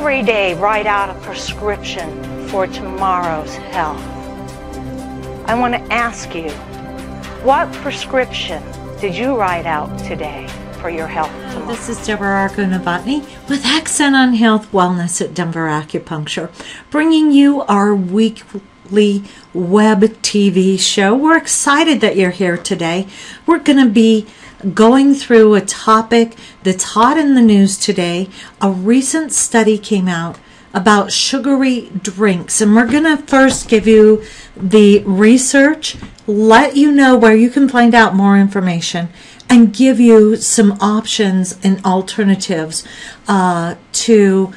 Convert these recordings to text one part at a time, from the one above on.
every day write out a prescription for tomorrow's health. I want to ask you, what prescription did you write out today for your health tomorrow? This is Deborah Argo-Novotny with Accent on Health Wellness at Denver Acupuncture, bringing you our weekly web TV show. We're excited that you're here today. We're going to be going through a topic that's hot in the news today. A recent study came out about sugary drinks, and we're going to first give you the research, let you know where you can find out more information, and give you some options and alternatives to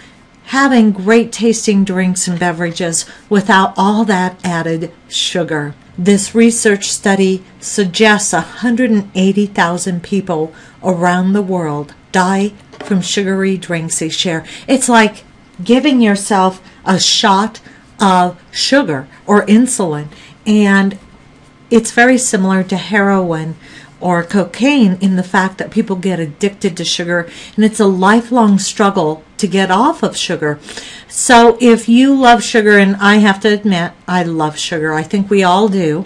having great tasting drinks and beverages without all that added sugar. This research study suggests 180,000 people around the world die from sugary drinks each year. It's like giving yourself a shot of sugar or insulin, and it's very similar to heroin or cocaine in the fact that people get addicted to sugar, and it's a lifelong struggle to get off of sugar. So if you love sugar, and I have to admit, I love sugar, I think we all do,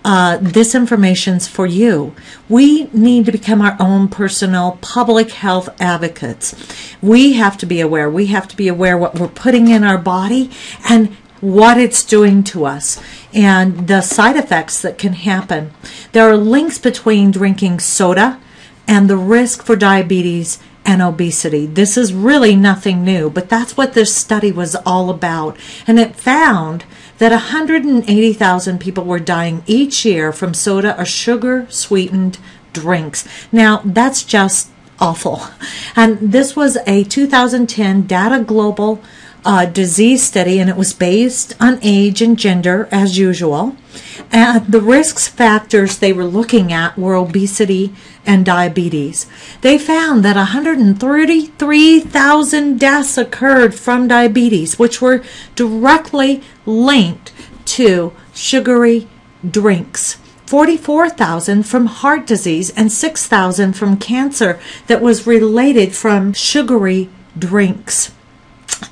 this information's for you. We need to become our own personal public health advocates. We have to be aware. We have to be aware what we're putting in our body and what it's doing to us and the side effects that can happen. There are links between drinking soda and the risk for diabetes and obesity. This is really nothing new, but that's what this study was all about. And it found that 180,000 people were dying each year from soda or sugar-sweetened drinks. Now, that's just awful. And this was a 2010 Data Global disease study, and it was based on age and gender as usual. And the risk factors they were looking at were obesity and diabetes. They found that 133,000 deaths occurred from diabetes, which were directly linked to sugary drinks. 44,000 from heart disease and 6,000 from cancer that was related from sugary drinks.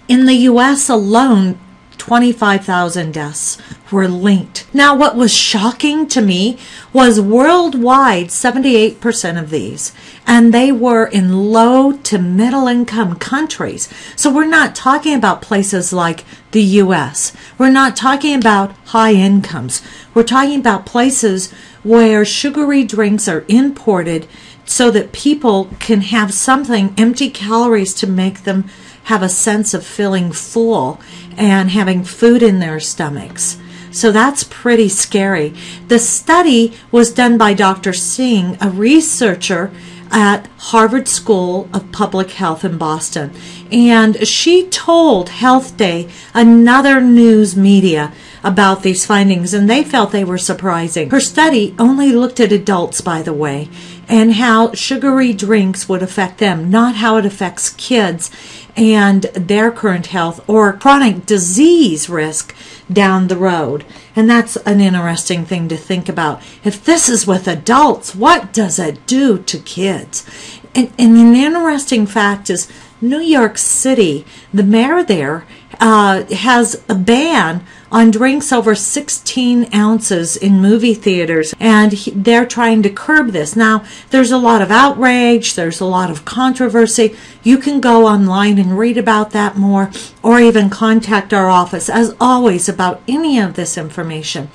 In the U.S. alone, 25,000 deaths were linked. Now, what was shocking to me was worldwide 78% of these, and they were in low to middle income countries. So we're not talking about places like the U.S. We're not talking about high incomes. We're talking about places where sugary drinks are imported so that people can have something, empty calories, to make them have a sense of feeling full and having food in their stomachs. So that's pretty scary. The study was done by Dr. Singh, a researcher at Harvard School of Public Health in Boston. And she told Health Day, another news media, about these findings, and they felt they were surprising. Her study only looked at adults, by the way, and how sugary drinks would affect them, not how it affects kids and their current health or chronic disease risk down the road. And that's an interesting thing to think about. If this is with adults, what does it do to kids? And an interesting fact is New York City, the mayor there has a ban on drinks over 16 ounces in movie theaters, and they're trying to curb this. Now, there's a lot of outrage, there's a lot of controversy. You can go online and read about that more, or even contact our office, as always, about any of this information.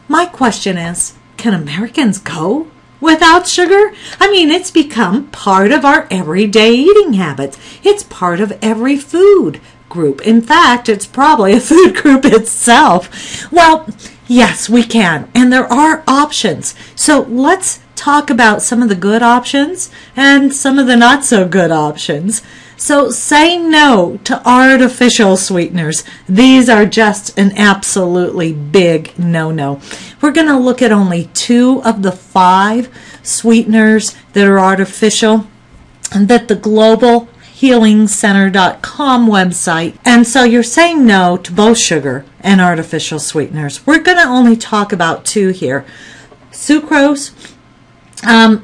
My question is, can Americans go without sugar? I mean, it's become part of our everyday eating habits. It's part of every food group. In fact, it's probably a food group itself. Well, yes, we can, and there are options. So let's talk about some of the good options and some of the not so good options. So say no to artificial sweeteners. These are just an absolutely big no-no. We're going to look at only 2 of the 5 sweeteners that are artificial and that the Global HealingCenter.com website. And so you're saying no to both sugar and artificial sweeteners. We're going to only talk about 2 here. Sucrose,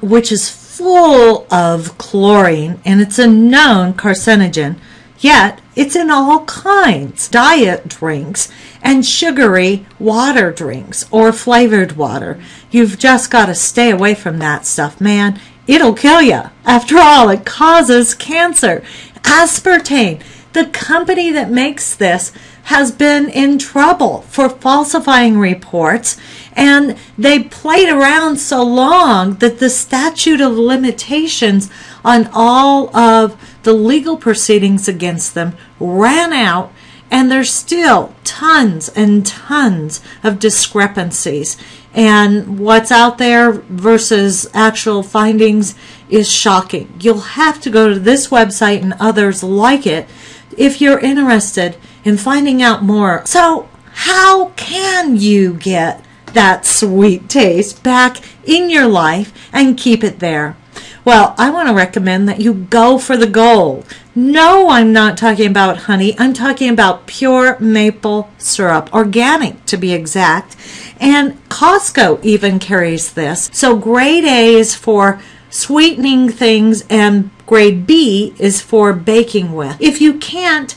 which is full of chlorine, and it's a known carcinogen, yet It's in all kinds. Diet drinks and sugary water drinks or flavored water. You've just got to stay away from that stuff, man. It'll kill you. After all, it causes cancer. Aspartame, the company that makes this, has been in trouble for falsifying reports, and they played around so long that the statute of limitations on all of the legal proceedings against them ran out, and there's still tons and tons of discrepancies. And what's out there versus actual findings is shocking. You'll have to go to this website and others like it if you're interested in finding out more. So how can you get that sweet taste back in your life and keep it there? Well, I want to recommend that you go for the gold. No, I'm not talking about honey. I'm talking about pure maple syrup, organic to be exact. And Costco even carries this. So grade A is for sweetening things and grade B is for baking with. If you can't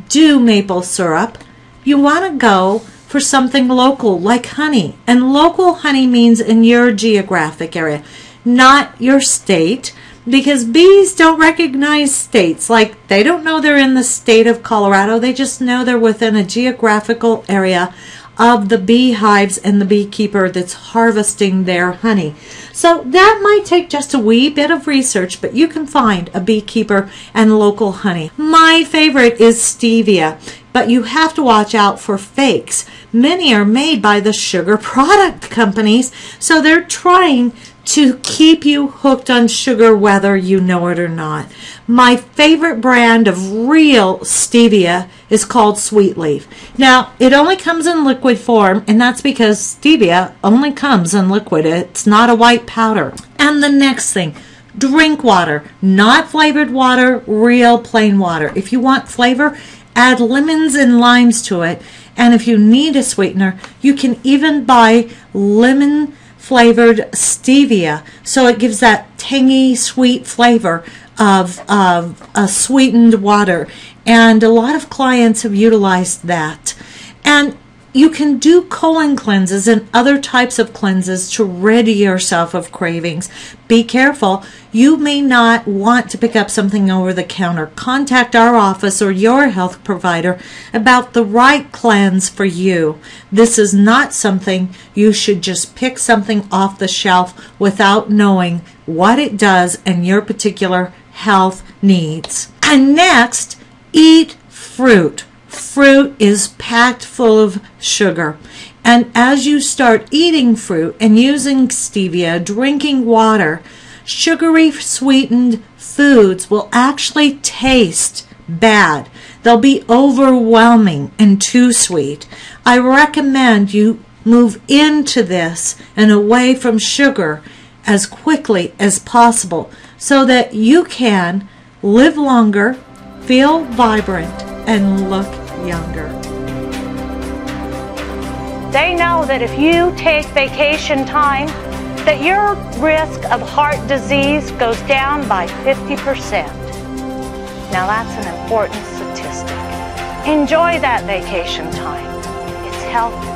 do maple syrup, you want to go for something local like honey. And local honey means in your geographic area, not your state, because bees don't recognize states. Like, they don't know they're in the state of Colorado. They just know they're within a geographical area of the beehives and the beekeeper that's harvesting their honey. So that might take just a wee bit of research, but you can find a beekeeper and local honey. My favorite is stevia, but you have to watch out for fakes. Many are made by the sugar product companies, so they're trying to keep you hooked on sugar whether you know it or not. My favorite brand of real stevia is called Sweet Leaf. Now, it only comes in liquid form, and that's because stevia only comes in liquid. It's not a white powder. And the next thing, drink water, not flavored water, real plain water. If you want flavor, add lemons and limes to it. And if you need a sweetener, you can even buy lemon flavored stevia, so it gives that tangy sweet flavor of a sweetened water, and a lot of clients have utilized that. And you can do colon cleanses and other types of cleanses to rid yourself of cravings. Be careful. You may not want to pick up something over the counter. Contact our office or your health provider about the right cleanse for you. This is not something you should just pick something off the shelf without knowing what it does and your particular health needs. And next, eat fruit. Fruit is packed full of sugar. And as you start eating fruit and using stevia, drinking water, sugary sweetened foods will actually taste bad. They'll be overwhelming and too sweet. I recommend you move into this and away from sugar as quickly as possible so that you can live longer, feel vibrant, and look younger. They know that if you take vacation time, that your risk of heart disease goes down by 50%. Now that's an important statistic. Enjoy that vacation time. It's healthy.